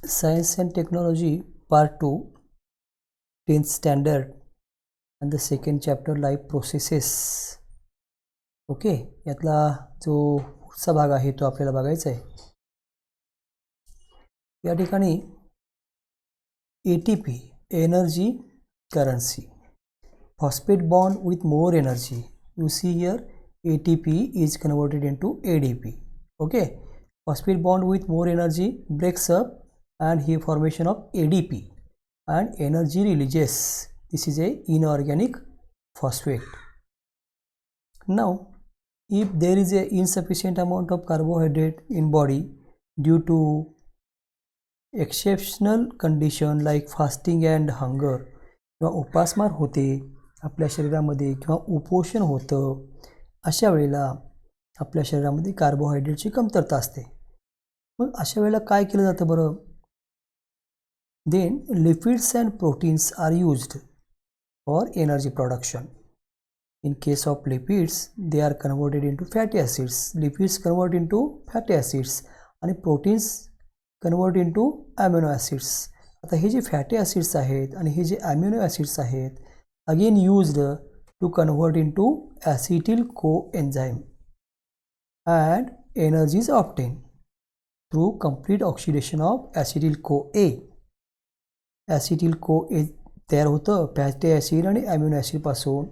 Science and Technology Part 2, 10th Standard, and the second chapter, Life Processes. Okay, यातला जो पुढचा भाग आहे तो आपल्याला बघायचा आहे. या ठिकाणी ATP, energy currency, phosphate bond with more energy. You see here ATP is converted into ADP. Okay, phosphate bond with more energy breaks up and here formation of ADP and energy releases. This is a inorganic phosphate. Now if there is a insufficient amount of carbohydrate in body due to exceptional condition like fasting and hunger, किंवा उपासमार होते आपल्या शरीरामध्ये किंवा उपोषण होतं, अशा वेळेला आपल्या शरीरामध्ये कार्बोहायड्रेटची कमतरता असते. मग अशा वेळेला काय केलं जातं बरं? Then lipids and proteins are used for energy production. In case of lipids, they are converted into fatty acids. Lipids convert into fatty acids आणि proteins convert into amino acids. आता हे जे fatty acids आहेत आणि हे जे amino acids आहेत, again used to convert into acetyl coenzyme and energy is obtained through complete oxidation of acetyl CoA. acetyl CoA तयार होतं fatty acid आणि amino acid पासून.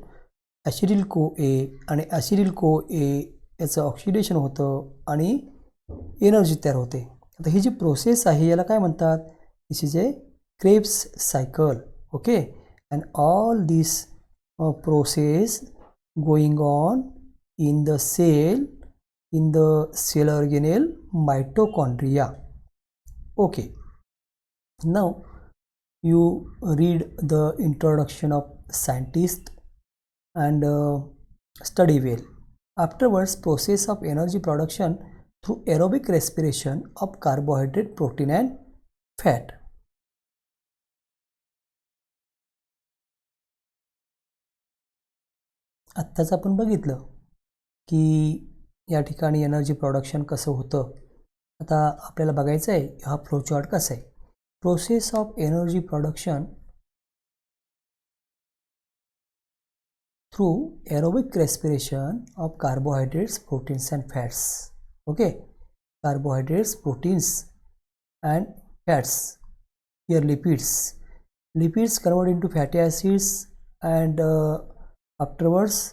ॲसिटिल CoA आणि ॲसिटिल CoA याचं ऑक्सिडेशन होतं आणि एनर्जी तयार होते. आता ही जी प्रोसेस आहे याला काय म्हणतात? This is a Krebs cycle. Okay, and all this process going on in the cell organelle mitochondria. Okay, now you read the introduction of scientist and study well. Afterwards, process of energy production through aerobic respiration of carbohydrate, protein and fat. आत्ताच आपण बघितलं की या ठिकाणी energy production कसं होतं. आता आपल्याला बघायचं आहे हा फ्लो चार्ट कसा आहे. Process of energy production through aerobic respiration of carbohydrates, proteins and fats. Okay, carbohydrates, proteins and fats. Here lipids convert into fatty acids and afterwards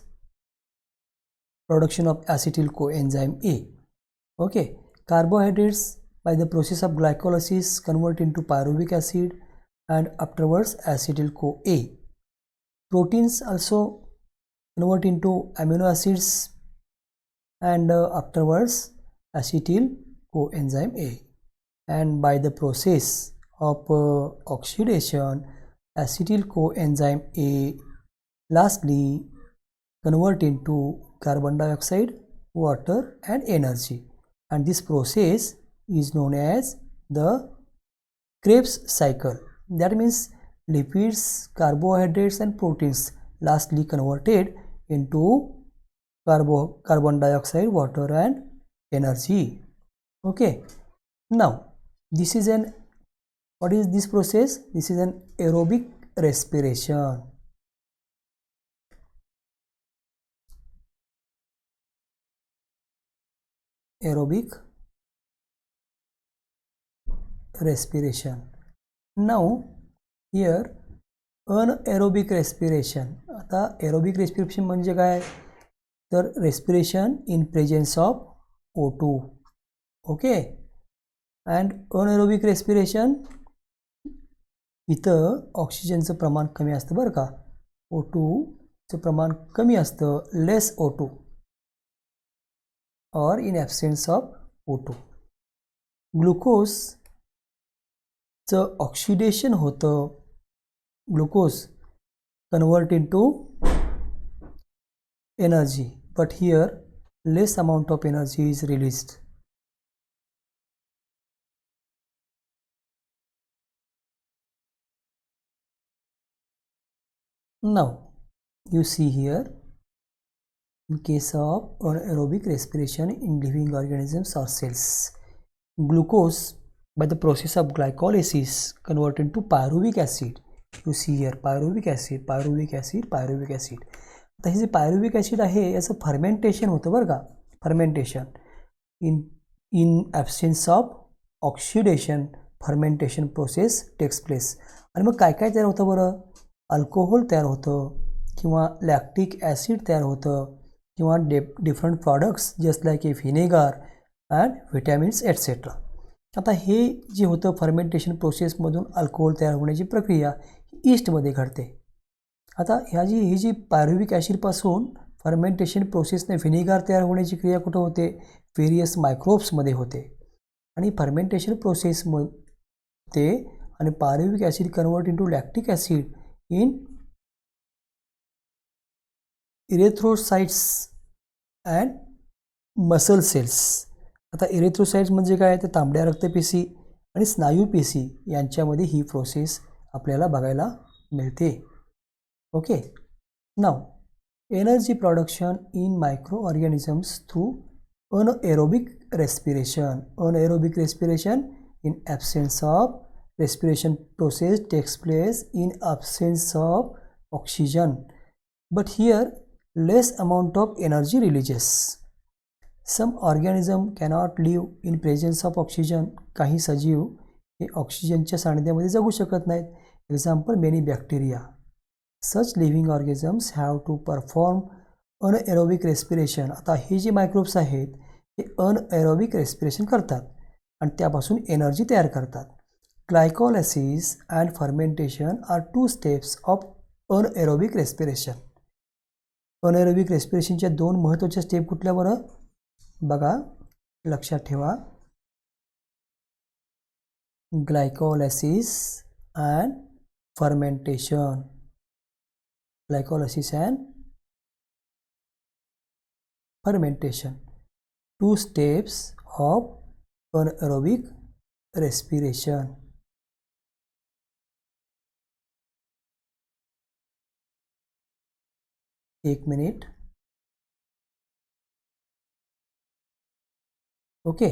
production of acetyl coenzyme A. Okay, carbohydrates by the process of glycolysis convert into pyruvic acid and afterwards acetyl CoA. Proteins also convert into amino acids and afterwards acetyl coenzyme A, and by the process of oxidation acetyl coenzyme A lastly convert into carbon dioxide, water and energy, and this process is known as the Krebs cycle. That means lipids, carbohydrates and proteins lastly converted into carbon dioxide, water and energy. Okay, now this is what is this process? This is an aerobic respiration. Aerobic respiration. Now here anaerobic respiration. आता aerobic respiration म्हणजे काय? तर respiration in presence of O2. Okay, and anaerobic respiration इथं ऑक्सिजनचं प्रमाण कमी असतं बरं का. O2चं प्रमाण कमी असतं, less O2 or in absence of O2. ग्लुकोजचं ऑक्सिडेशन होतं. Glucose convert into energy, but here less amount of energy is released. Now you see here, in case of anaerobic respiration in living organisms or cells, glucose by the process of glycolysis convert into pyruvic acid. You see here pyruvic acid, pyruvic acid, pyruvic acid. आता हे जे pyruvic acid आहे याचं fermentation होतं बरं का, fermentation in absence of oxidation fermentation process takes place. आणि मग काय काय तयार होतं बरं, अल्कोहोल तयार होतं किंवा लॅक्टिक ॲसिड तयार होतं किंवा different products just like A vinegar and vitamins etcetera. आता हे जे होतं फर्मेंटेशन प्रोसेसमधून अल्कोहोल तयार होण्याची प्रक्रिया ईस्टमध्ये घडते. आता ही जी पायरुविक ॲसिडपासून फर्मेंटेशन प्रोसेसने व्हिनेगर तयार होण्याची क्रिया कुठं होते, व्हेरियस मायक्रोब्समध्ये होते. आणि फर्मेंटेशन प्रोसेसमध्ये आणि pyruvic acid convert into lactic acid in erythrocytes and muscle cells. आता इरेथ्रोसाइट्स म्हणजे काय, तर तांबड्या रक्तपेशी आणि स्नायू पेशी यांच्यामध्ये ही प्रोसेस आपल्याला बघायला मिळते. Okay, now energy production in micro organisms through anaerobic respiration. Anaerobic respiration in absence of respiration process takes place in absence of oxygen, but here less amount of energy releases. Some organism cannot live in presence of oxygen. काही सजीव हे ऑक्सिजनच्या सानिध्यामध्ये जगू शकत नाहीत. Example many bacteria. Such living organisms have to perform anaerobic respiration. आता हे जे मायक्रोब्स आहेत हे अनएरोबिक रेस्पिरेशन करतात आणि त्यापासून एनर्जी तयार करतात. Glycolysis and fermentation are two steps of anaerobic respiration. Anaerobic रेस्पिरेशनच्या दोन महत्त्वाच्या स्टेप कुठल्या बरं बघा, लक्षात ठेवा. Glycolysis and fermentation. Glycolysis and fermentation, two steps of anaerobic respiration. एक मिनिट. ओके,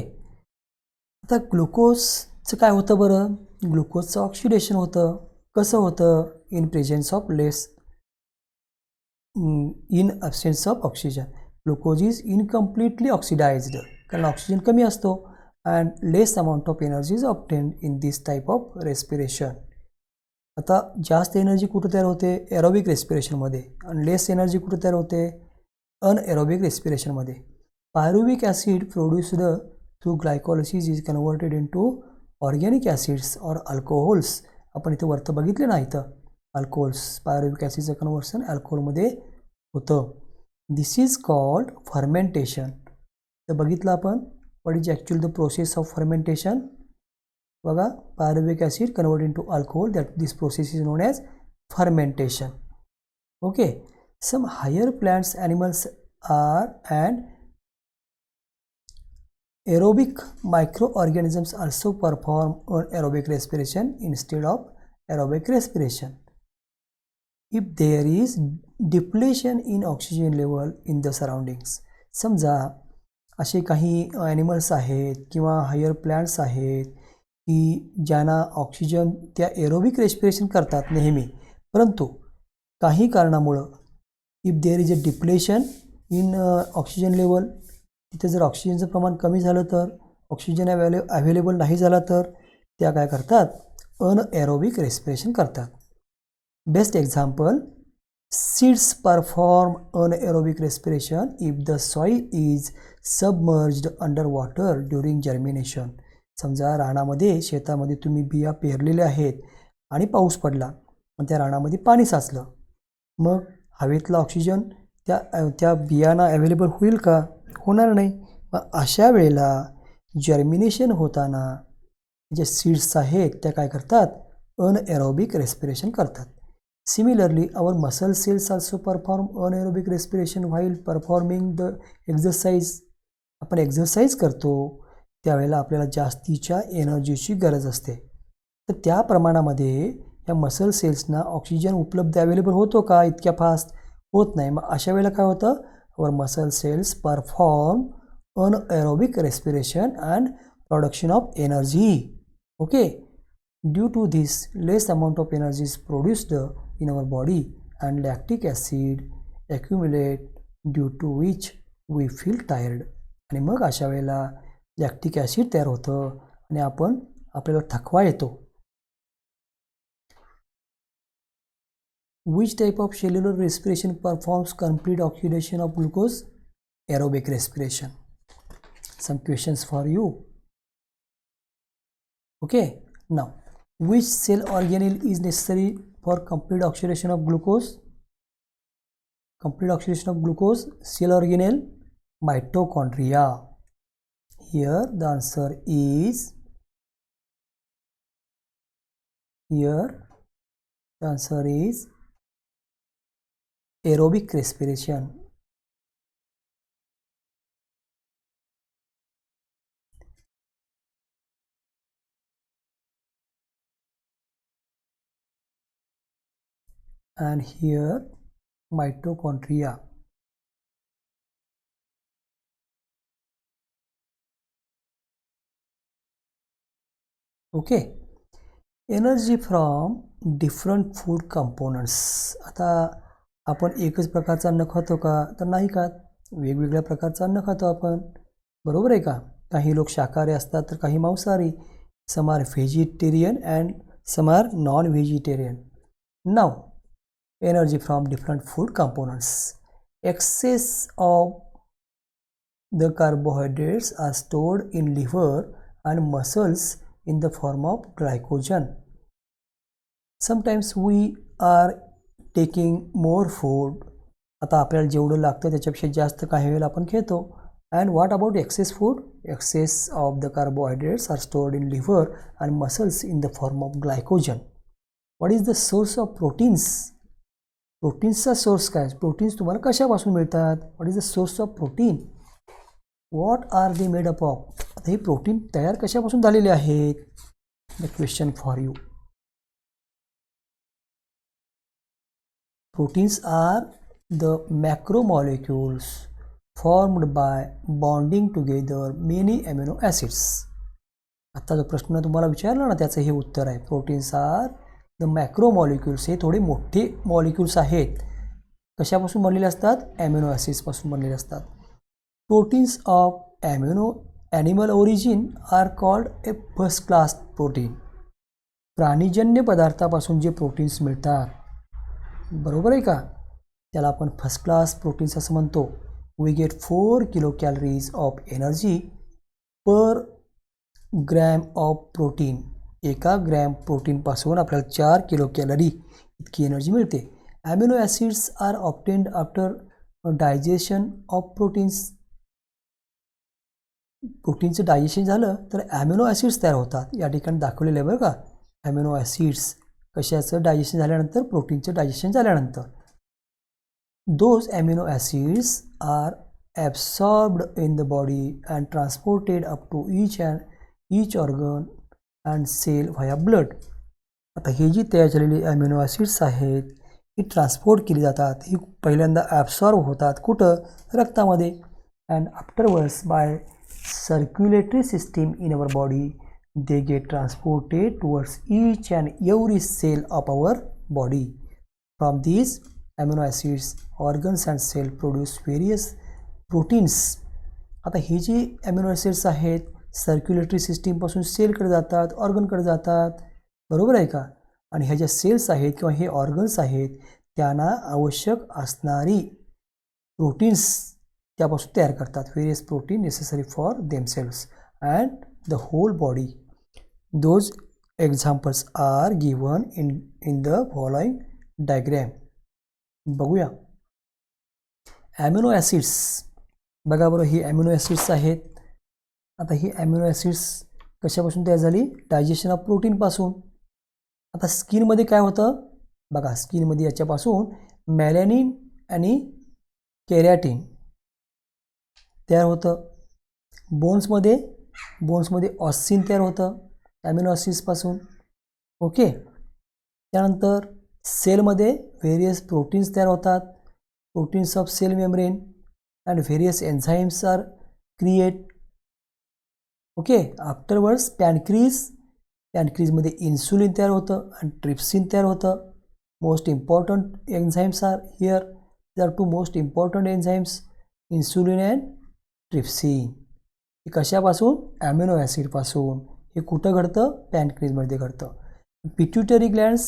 आता ग्लुकोजचं काय होतं बरं, ग्लुकोजचं ऑक्सिडेशन होतं. कसं होतं, in presence of in absence of oxygen. Glucose is incompletely oxidised कारण ऑक्सिजन कमी असतो and less amount of energy is obtained in this type of respiration. आता जास्त एनर्जी कुठं तयार होते, एरोबिक रेस्पिरेशनमध्ये, आणि लेस एनर्जी कुठं तयार होते, अनएरोबिक रेस्पिरेशनमध्ये. Pyruvic acid produced through glycolysis is converted into organic acids or alcohols. आपण इथे वरतं बघितले ना, इथं अल्कोहोल्स, पायरुविक ॲसिडचं कन्वर्शन अल्कोहोलमध्ये होतं. This is called fermentation. तर बघितलं आपण what is actually the process of fermentation. बघा, pyruvic acid converted into alcohol, that this process is known as fermentation. Okay, some higher plants animals are and aerobic microorganisms also perform anaerobic respiration instead of aerobic respiration. If there is depletion in oxygen level in the surroundings. समजा असे काही animals आहेत किंवा higher plants आहेत की ज्यांना oxygen त्या aerobic respiration करतात नेहमी, परंतु काही कारणामुळं if there is a depletion in oxygen level, तिथे जर ऑक्सिजनचं प्रमाण कमी झालं तर, ऑक्सिजन अवेलेबल नाही झाला तर त्या काय करतात, अनएरोबिक रेस्पिरेशन करतात. Best example, seeds perform anaerobic respiration if the soil is submerged under water during germination. समजा रानामध्ये, शेतामध्ये तुम्ही बिया पेरलेल्या आहेत आणि पाऊस पडला आणि त्या रानामध्ये पाणी साचलं, मग हवेतला ऑक्सिजन त्या बियांना अवेलेबल होईल का, होणार नाही. मग अशा वेळेला जर्मिनेशन होताना जे सीड्स आहेत त्या काय करतात, अनएरोबिक रेस्पिरेशन करतात. Similarly our muscle cells also perform anaerobic respiration while performing the exercise. आपण एक्झरसाइज करतो त्यावेळेला आपल्याला जास्तीच्या एनर्जीची गरज असते, तर त्या प्रमाणामध्ये या मसल सेल्सना ऑक्सिजन उपलब्ध अवेलेबल होतो का, इतक्या फास्ट होत नाही. मग अशा वेळेला काय होतं, our muscle cells perform anaerobic respiration and production of energy. Okay, due to this less amount of energy is produced in our body and lactic acid accumulate due to which we feel tired. आणि मग अशा वेळेला lactic acid तयार होतं आणि आपल्याला थकवा येतो. Which type of cellular respiration performs complete oxidation of glucose? Aerobic respiration. Some questions for you. Okay, now which cell organelle is necessary for complete oxidation of glucose? Complete oxidation of glucose, cell organelle, mitochondria. Here the answer is aerobic respiration. And here mitochondria. Okay, energy from different food components. आता आपण एकच प्रकारचं अन्न खातो का? तर नाही खात. वेगवेगळ्या प्रकारचं अन्न खातो आपण, बरोबर आहे का? काही लोक शाकाहारी असतात तर काही मांसाहारी. Some are vegetarian and some are non vegetarian. Now energy from different food components. Excess of the carbohydrates are stored in liver and muscles in the form of glycogen. Sometimes we are taking more food. आता आपल्याला जेवढं लागतं त्याच्यापेक्षा जास्त काही वेळेला आपण घेतो. And what about excess food? Excess of the carbohydrates are stored in liver and muscles in the form of glycogen. What is the source of proteins? प्रोटीन्सचा सोर्स काय? प्रोटीन्स तुम्हाला कशापासून मिळतात? What is the source of protein? What are they made up of? आता हे protein तयार कशापासून झालेले आहेत? The question for you. Proteins are the macromolecules formed by bonding together many amino acids. आता जो प्रश्न तुम्हाला विचारला ना त्याचं हे उत्तर आहे. Proteins are the macromolecules. हे थोडे मोठे मॉलिक्युल्स आहेत. कशापासून बनलेले असतात? ॲमिनो ॲसिड्सपासून बनलेले असतात. Proteins of animal origin are called a first class protein. प्राणीजन्य पदार्थापासून जे प्रोटीन्स मिळतात, बरोबर आहे का, त्याला आपण फर्स्ट क्लास प्रोटीन्स असं म्हणतो. We get 4 kilo calories of energy per gram of protein. एका ग्रॅम प्रोटीनपासून आपल्याला 4 किलो कॅलरी इतकी एनर्जी मिळते. Amino acids are obtained after digestion of proteins. प्रोटीनचं डायजेशन झालं तर ॲमिनो ॲसिड्स तयार होतात. या ठिकाणी दाखवलेलं आहे बरं का, ॲमिनो ॲसिड्स कशाचं डायजेशन झाल्यानंतर? प्रोटीनचं डायजेशन झाल्यानंतर. Those amino acids are absorbed in the body and transported up to each organ and cell via blood. आता हे जी तयार झालेली ॲमिनो ॲसिड्स आहेत ही ट्रान्सपोर्ट केली जातात. ही पहिल्यांदा ॲब्सॉर्ब होतात कुठं? रक्तामध्ये. And afterwards by circulatory system in our body they get transported towards each and every cell of our body. From these amino acids organs and cell produce various proteins. आता हे जे amino acids आहेत circulatory सिस्टीमपासून सेलकडे जातात, ऑर्गनकडे जातात, बरोबर आहे का? आणि ह्या ज्या सेल्स आहेत किंवा हे ऑर्गन्स आहेत त्यांना आवश्यक असणारी प्रोटीन्स त्यापासून तयार करतात. Various protein necessary for themselves and the whole body. Those examples are given in the following diagram. बघूया. ॲमिनो ॲसिड्स बघा बरं, ही ॲमिनो ॲसिड्स आहेत. आता ही ॲमिनो ॲसिड्स कशापासून तयार झाली? डायजेशन ऑफ प्रोटीनपासून. आता स्किनमध्ये काय होतं बघा, स्किनमध्ये याच्यापासून मॅलेनिन आणि केरॅटिन तयार होतं. बोन्समध्ये ऑस्सिन तयार होतं ॲमिनो ॲसिड्सपासून. ओके. त्यानंतर सेलमध्ये व्हेरियस प्रोटीन्स तयार होतात. Proteins of cell membrane and various enzymes are create. Okay. Afterwards pancreas पॅनक्रीजमध्ये इन्सुलिन तयार होतं आणि ट्रिप्सिन तयार होतं. Most important enzymes are here. They are two most important enzymes, insulin and trypsin. हे कशापासून? ॲमिनो ॲसिडपासून. हे कुठं घडतं? पॅनक्रीजमध्ये घडतं. पिट्युटरी ग्लँड्स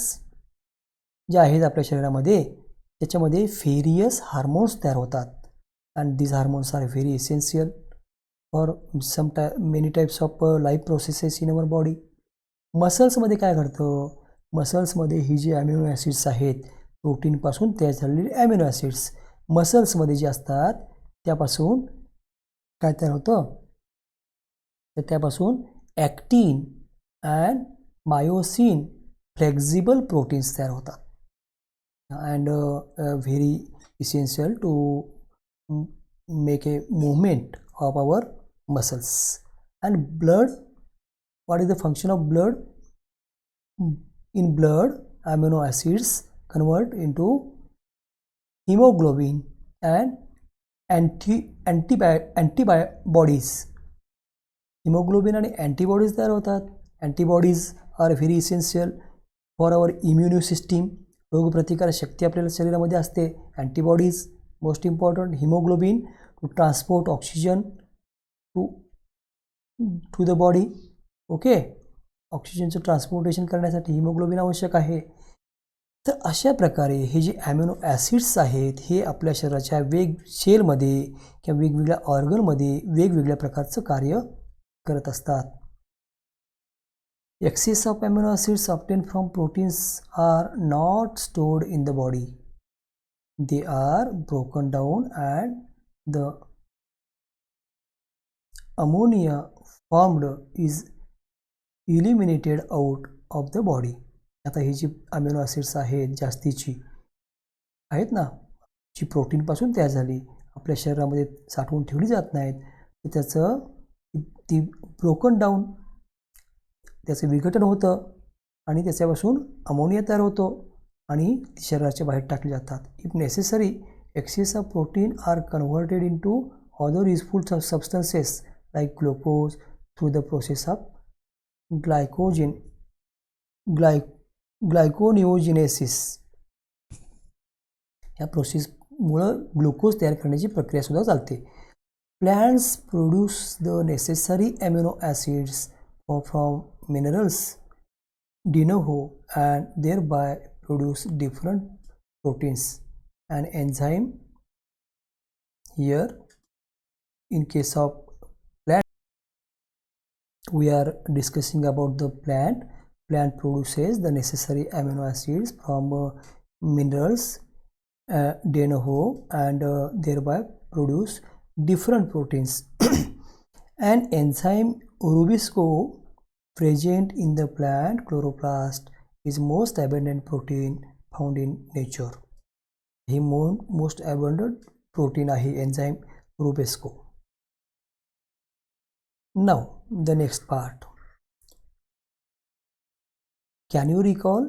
जे आहेत आपल्या शरीरामध्ये त्याच्यामध्ये व्हेरियस हार्मोन्स तयार होतात. And these hormones are very essential for many types of life processes in our body. मसल्समध्ये काय घडतं? मसल्समध्ये ही जी ॲमिनो ॲसिड्स आहेत प्रोटीनपासून तयार झालेले ॲमिनो ॲसिड्स मसल्समध्ये जे असतात त्यापासून काय तयार होतं? तर त्यापासून actin and myosin flexible proteins तयार होतात. And very essential to make a movement of our muscles. And blood, what is the function of blood? In blood, amino acids convert into hemoglobin and antibodies. Hemoglobin आणि antibodies तयार होतात. Antibodies are very essential for our immune system. रोगप्रतिकार शक्ती आपल्याला शरीरामध्ये असते. Antibodies most important. Hemoglobin to transport oxygen to the body. Okay, ऑक्सिजनचं transportation करण्यासाठी haemoglobin आवश्यक आहे. तर अशा प्रकारे हे जे ॲमिनो ॲसिड्स आहेत हे आपल्या शरीराच्या सेलमध्ये किंवा वेगवेगळ्या ऑर्गनमध्ये वेगवेगळ्या प्रकारचं कार्य करत असतात. Excess of amino acids obtain from proteins are not stored in the body. They are broken down and the ammonia formed is eliminated out of the body. आता ही जी अमिनो ॲसिड्स आहेत जास्तीची आहेत ना, जी प्रोटीनपासून तयार झाली आपल्या शरीरामध्ये साठवून ठेवली जात नाहीत, तर त्याचं ती ब्रोकन डाऊन त्याचं विघटन होतं आणि त्याच्यापासून अमोनिया तयार होतो आणि ती शरीराच्या बाहेर टाकली जातात. If necessary excess of protein are converted into other useful substances like glucose through the process of glyconeogenesis. या प्रोसेसमुळं ग्लुकोज तयार करण्याची प्रक्रिया सुद्धा चालते. Plants produce the necessary amino acids from minerals de novo and thereby produce different proteins and enzyme. Here in case of plant we are discussing about the plant produces the necessary amino acids from minerals DNO and thereby produce different proteins. An enzyme rubisco present in the plant chloroplast is most abundant protein found in nature. He most abundant protein आहे enzyme rubisco. Now the next part. Can you recall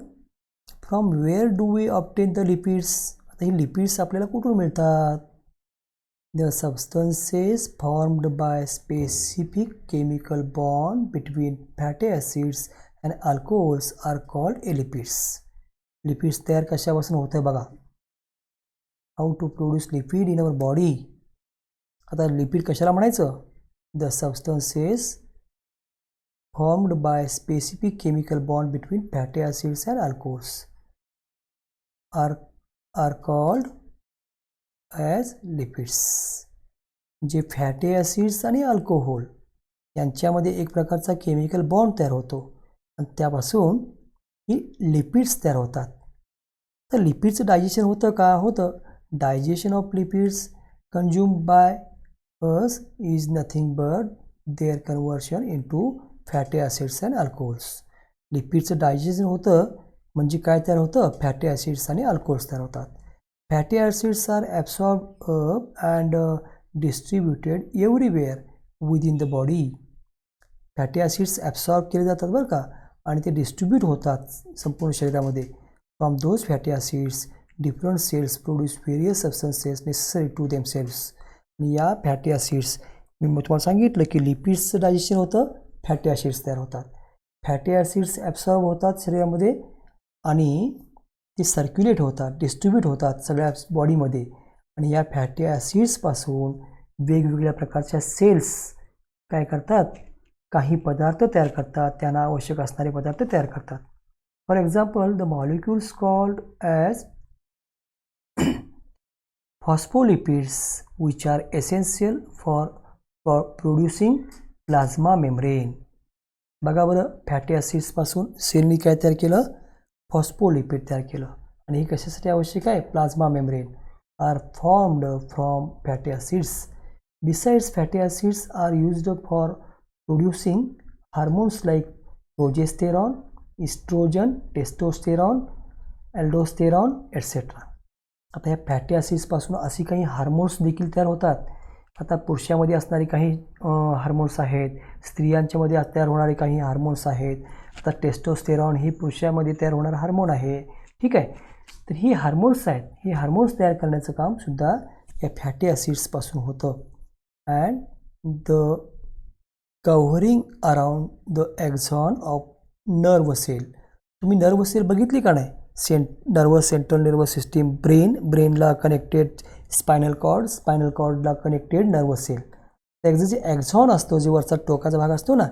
from where do we obtain the lipids? आता ही lipids आपल्याला कुठून मिळतात? The substances formed by specific chemical bond between fatty acids and alcohols are called lipids. Lipids तयार कशापासून होतं बघा. How to produce lipid in our body? आता lipid कशाला म्हणायचं? The substances formed by specific chemical bond between fatty acids and alcohols are called as lipids. जे fatty acids आणि alcohol यांच्यामध्ये एक प्रकारचा केमिकल बॉन्ड तयार होतो आणि त्यापासून ही लिपिड्स तयार होतात. तर लिपिडचं डायजेशन होतं का? होतं. Digestion of lipids consumed by us is nothing but their conversion into fatty acids and alcohols. लिपिडचं डायजेशन होतं म्हणजे काय तयार होतं? फॅटी ॲसिड्स आणि अल्कोहोल्स तयार होतात. Fatty acids are absorb up and distributed everywhere within the body. Fatty acids absorb केले जातात बरं का आणि ते डिस्ट्रीब्यूट होतात संपूर्ण शरीरामध्ये. From those fatty acids different cells produce various substances necessary to themselves. आणि या फॅटी ॲसिड्स मी तुम्हाला सांगितलं की लिपिड्सचं डायजेशन होतं, फॅटी ॲसिड्स तयार होतात. फॅटी ॲसिड्स ॲब्सॉर्ब होतात शरीरामध्ये आणि ते सर्क्युलेट होतात, डिस्ट्रीब्यूट होतात सगळ्या बॉडीमध्ये आणि या फॅटी ॲसिड्सपासून वेगवेगळ्या प्रकारच्या सेल्स काय करतात, काही पदार्थ तयार करतात, त्यांना आवश्यक असणारे पदार्थ तयार करतात. For example the molecules called as phospholipids which are essential for producing plasma membrane. बघा बरं, फॅटी ॲसिड्सपासून सेलनी काय तयार केलं, फॉस्फोलिपिड तयार केलं आणि हे कशासाठी आवश्यक आहे, plasma membrane are formed from fatty acids. Besides fatty acids are used for producing hormones like progesterone, oestrogen, testosterone, aldosterone et cetera. आता या फॅटी ॲसिड्सपासून अशी काही हार्मोन्स देखील तयार होतात. आता पुरुषामध्ये असणारे काही हार्मोन्स आहेत, स्त्रियांच्यामध्ये तयार होणारे काही हार्मोन्स आहेत. आता टेस्टोस्टेरॉन ही पुरुषामध्ये तयार होणारा हार्मोन आहे, ठीक आहे. तर ही हार्मोन्स आहेत, ही हार्मोन्स तयार करण्याचं कामसुद्धा या फॅटी ॲसिड्सपासून होतं. And the covering around the axon of nerve cell. तुम्ही नर्व सेल बघितली का नाही, नर्वस सेंट्रल नर्वस सिस्टीम, ब्रेनला कनेक्टेड स्पायनल कॉर्डला कनेक्टेड नर्व सेल. त्याचं जे ॲक्झॉन असतो, जे वरचा टोकाचा भाग असतो ना,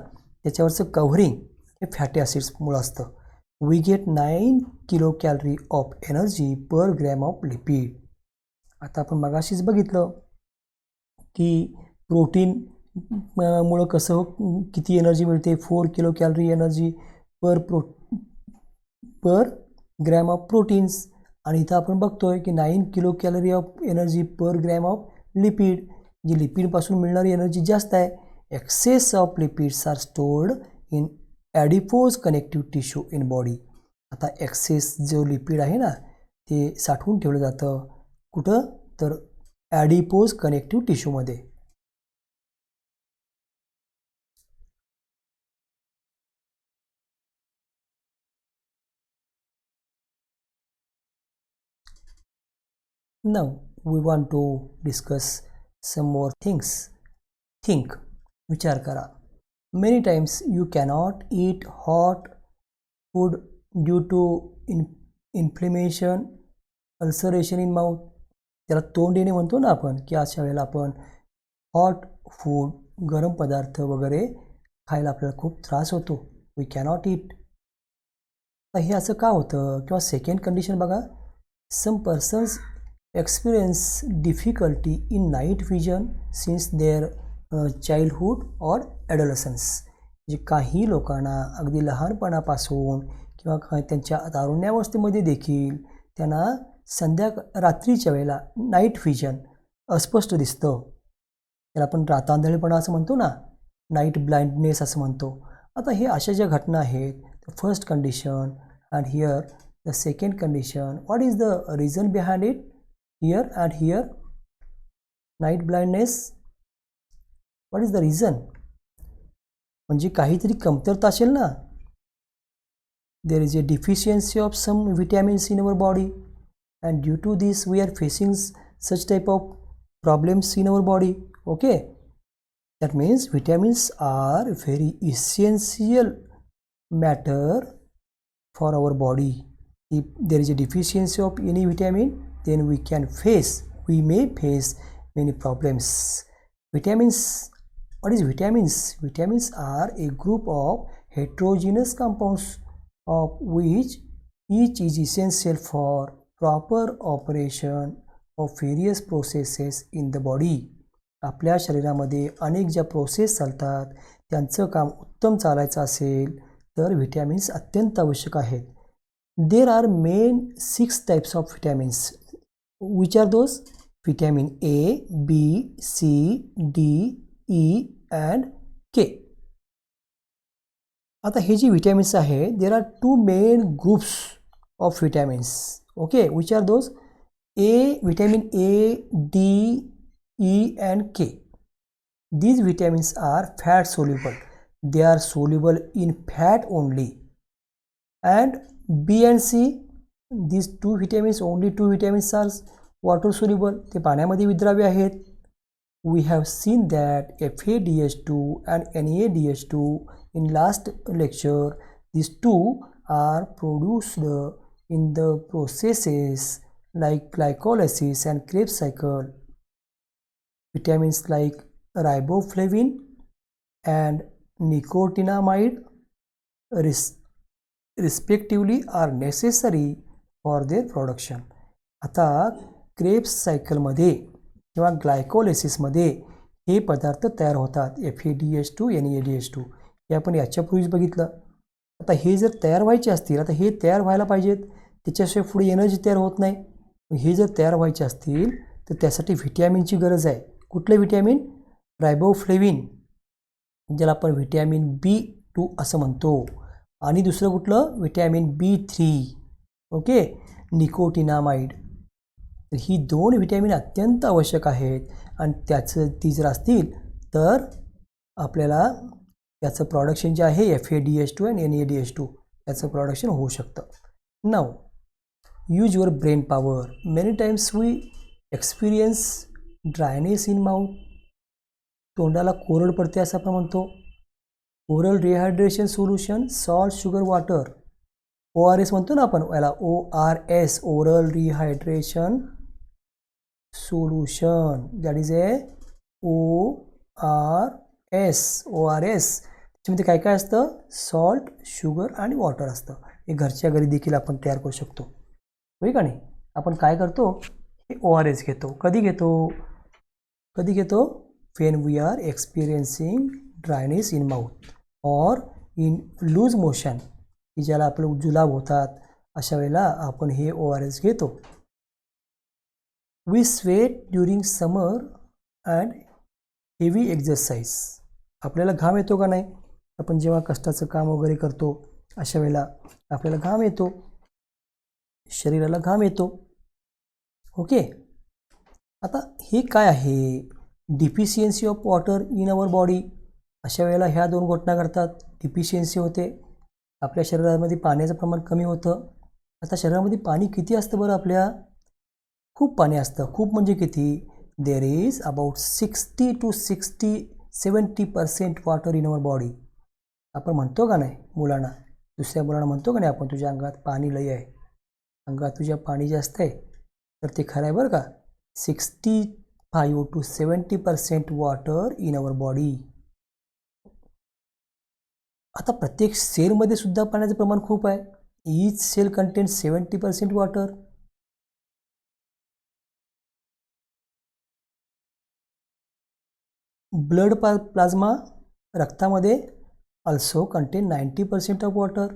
त्याच्यावरचं कव्हरिंग हे फॅटी ॲसिड्समुळं असतं. We get 9 kilo calorie of energy per gram of lipid. आता आपण मगाशीच बघितलं की प्रोटीन मुळं कसं किती एनर्जी मिळते, 4 kilo calorie energy per gram of proteins. आणि इथं आपण बघतोय की 9 kilo calorie of energy per gram of lipid. जी लिपिडपासून मिळणारी एनर्जी जास्त आहे. Excess of lipids are stored in adipose connective tissue in body. आता एक्सेस जो लिपिड आहे ना, ते साठवून ठेवलं जातं कुठं, तर ॲडिपोज कनेक्टिव्ह टिश्यूमध्ये. Now we want to discuss some more things. Think, विचार करा. Many times you cannot eat hot food due to inflammation, ulceration in mouth. त्याला तोंड येणे म्हणतो ना आपण, की अशा वेळेला आपण हॉट फूड, गरम पदार्थ वगैरे खायला आपल्याला खूप त्रास होतो. वी कॅनॉट ईट. हे असं का होतं, किंवा सेकंड कंडिशन बघा, सम persons experience difficulty in night vision since their childhood or adolescence. जे काही लोकांना अगदी लहानपणापासून किंवा त्यांच्या तारुण्यावस्थेमध्ये देखील त्यांना रात्रीच्या वेळेला नाईट व्हिजन अस्पष्ट दिसतं. त्याला आपण रातांधळेपणा असं म्हणतो ना, नाईट ब्लाइंडनेस असं म्हणतो. आता हे अशा ज्या घटना आहेत, first condition and here the second condition, what is the reason behind it? Here and here, night blindness, what is the reason? म्हणजे काहीतरी कमतरता असेल ना. There is a deficiency of some vitamins in our body and due to this we are facing such type of problems in our body. Okay, that means vitamins are very essential matter for our body. If there is a deficiency of any vitamin, then we may face many problems. Vitamins, what is vitamins? Vitamins are a group of heterogeneous compounds of which each is essential for proper operation of various processes in the body. आपल्या शरीरामध्ये अनेक ज्या process चालतात त्यांचं काम उत्तम चालायचं असेल तर विटॅमिन्स अत्यंत आवश्यक आहेत. There are main 6 types of vitamins. Which are those? Vitamin A, B, C, D, E and K. आता हे जी vitamins आहे, there are 2 main groups of vitamins. Okay, which are those? Vitamin A, D, E and K. These vitamins are fat soluble. They are soluble in fat only. And B and C, these 2 vitamins, only 2 vitamins are water soluble. ते पाण्यामध्ये विद्राव्य आहेत. we have seen that FADH2 and NADH2 in last lecture. These two are produced in the processes like glycolysis and Krebs cycle. Vitamins like riboflavin and nicotinamide respectively are necessary for their production. आता Krebs सायकलमध्ये किंवा ग्लायकोलिसिसमध्ये हे पदार्थ तयार होतात FADH2 NADH2 हे आपण याच्यापूर्वीच बघितलं. आता हे जर तयार व्हायचे असतील, आता हे तयार व्हायला पाहिजेत, त्याच्याशिवाय पुढे एनर्जी तयार होत नाही. हे जर तयार व्हायचे असतील तर त्यासाठी व्हिटॅमिनची गरज आहे. कुठले व्हिटॅमिन? रायबोफ्लेविन, ज्याला आपण व्हिटॅमिन B2 असं म्हणतो, आणि दुसरं कुठलं? Vitamin B3. Okay, nicotinamide. तर ही दोन व्हिटॅमिन अत्यंत आवश्यक आहेत आणि ती जर असतील तर आपल्याला याचं प्रोडक्शन जे आहे FADH2 आणि NADH2 याचं प्रोडक्शन होऊ शकतं. Now use your brain power. Many times we experience dryness in mouth. तोंडाला कोरड पडते असं आपण म्हणतो. Oral rehydration solution, salt, sugar, water. ORS म्हणतो ना आपण याला, ORS, oral rehydration solution, that is a ORS. त्याच्यामध्ये काय काय असतं? सॉल्ट, शुगर आणि वॉटर असतं. हे घरच्या घरी देखील आपण तयार करू शकतो, होय का नाही? आपण काय करतो? हे ORS घेतो. कधी घेतो? when we are experiencing dryness in mouth or in loose motion, की ज्याला आपलं जुलाब होतात, अशा वेळेला आपण हे ORS घेतो. we sweat during summer and heavy exercise. आपल्याला घाम येतो का नाही? आपण जेव्हा कष्टाचं काम वगैरे करतो अशा वेळेला आपल्याला घाम येतो, शरीराला घाम येतो. ओके, आता हे काय आहे? Deficiency of water in our body. अशा वेळेला ह्या दोन घटना घडतात. डिफिशियन्सी होते, आपल्या शरीरामध्ये पाण्याचं प्रमाण कमी होतं. आता शरीरामध्ये पाणी किती असतं बरं? आपल्या खूप पाणी असतं. खूप म्हणजे किती? There is about 60 to 70% water in our body. आपण म्हणतो का नाही मुलांना, दुसऱ्या मुलांना म्हणतो का नाही आपण, तुझ्या अंगात पाणी लय आहे, अंगात तुझ्या पाणी जास्त आहे? तर ते खरं आहे बरं का. 65 to 70% water in our body. आता प्रत्येक सेलमध्ये सुद्धा पाण्याचं प्रमाण खूप आहे. Each cell contains 70% water. Blood plasma, रक्तामध्ये also contain 90% of water.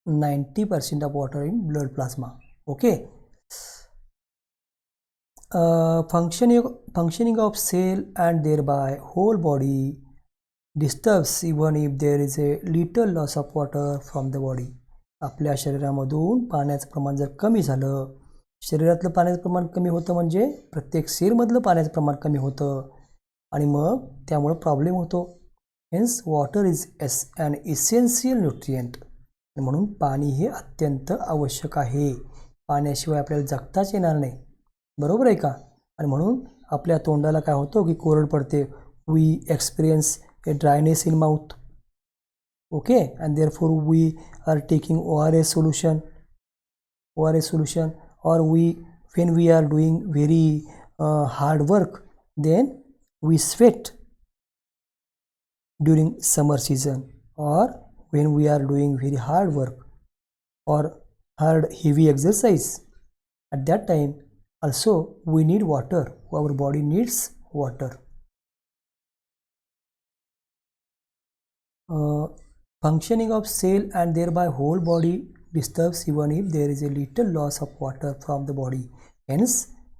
%90 of water in blood plasma. Okay. Functioning of cell and thereby whole body disturbs even if there is a little loss of water from the body. आपल्या शरीरामधून पाण्याचं प्रमाण जर कमी झालं, शरीरातलं पाण्याचं प्रमाण कमी होतं म्हणजे प्रत्येक सेलमधलं पाण्याचं प्रमाण कमी होतं आणि मग त्यामुळे प्रॉब्लेम होतो. Hence water is an essential nutrient. म्हणून पाणी हे अत्यंत आवश्यक आहे. पाण्याशिवाय आपल्याला जगताच येणार नाही, बरोबर आहे का? आणि म्हणून आपल्या तोंडाला काय होतं की कोरड पडते. We experience a dryness in mouth. Okay, and therefore we are taking ORS solution, or when we are doing very hard work, then we sweat during summer season, or when we are doing very hard work or hard heavy exercise, at that time also we need water. Our body needs water. Functioning of cell and thereby whole body disturbs even if there is a little loss of water from the body. Hence,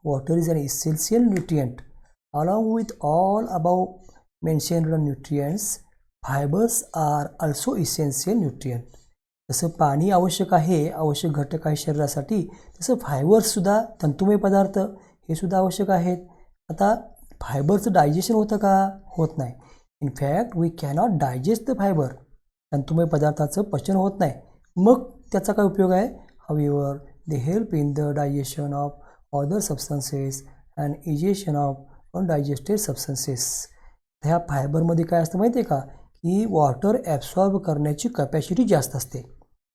water is an essential nutrient. Along with all above mentioned nutrients, fibers are also essential nutrient. जसं पाणी आवश्यक आहे, आवश्यक घटक आहे शरीरासाठी, तसं फायबर्ससुद्धा, तंतुमय पदार्थ हे सुद्धा आवश्यक आहेत. आता फायबरचं डायजेशन होतं का? होत नाही. In fact, we cannot digest the fiber. तंतुमय पदार्थाचं पचन होत नाही. मग त्याचा काय उपयोग आहे? However they help in the digestion of other substances and egestion of undigested substances. ह्या फायबरमध्ये काय असतं माहिती आहे का, की वॉटर ॲब्सॉर्ब करण्याची कॅपॅसिटी जास्त असते.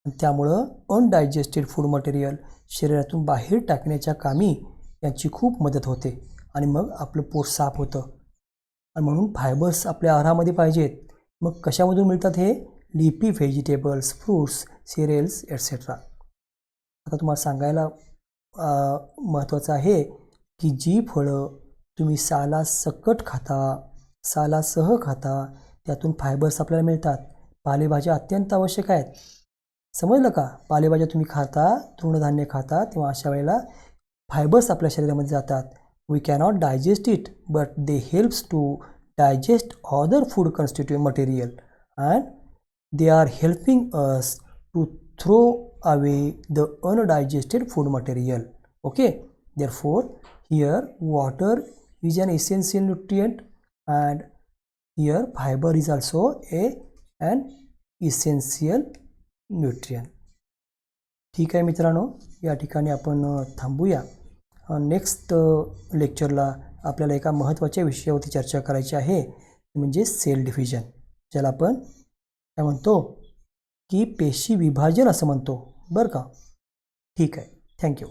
त्यामुळं अनडायजेस्टेड फूड मटेरियल शरीरातून बाहेर टाकण्याच्या कामी याची खूप मदत होते आणि मग आपलं पोट साफ होतं. आणि म्हणून फायबर्स आपल्या आहारामध्ये पाहिजेत. मग कशामधून मिळतात हे? Leafy vegetables, fruits, serials etcetera. आता तुम्हाला सांगायला महत्त्वाचं आहे की जी फळं तुम्ही सालासकट खाता, सालासह खाता, त्यातून फायबर्स आपल्याला मिळतात. पालेभाज्या अत्यंत आवश्यक आहेत. समजलं का? पालेभाज्या तुम्ही खाता, तृणधान्य खाता, तेव्हा अशा वेळेला फायबर्स आपल्या शरीरामध्ये जातात. We cannot digest it but they helps to digest other food constitute material and they are helping us to throw away the undigested food material. Okay, therefore here water is an essential nutrient and here fiber is also an essential nutrient. ठीक आहे मित्रांनो, या ठिकाणी आपण थांबूया. Next लेक्चरला आपल्याला एका महत्त्वाच्या विषयावरती चर्चा करायची आहे, म्हणजे सेल डिव्हिजन, ज्याला आपण काय म्हणतो की पेशी विभाजन असं म्हणतो, बरं का. ठीक आहे, थँक्यू.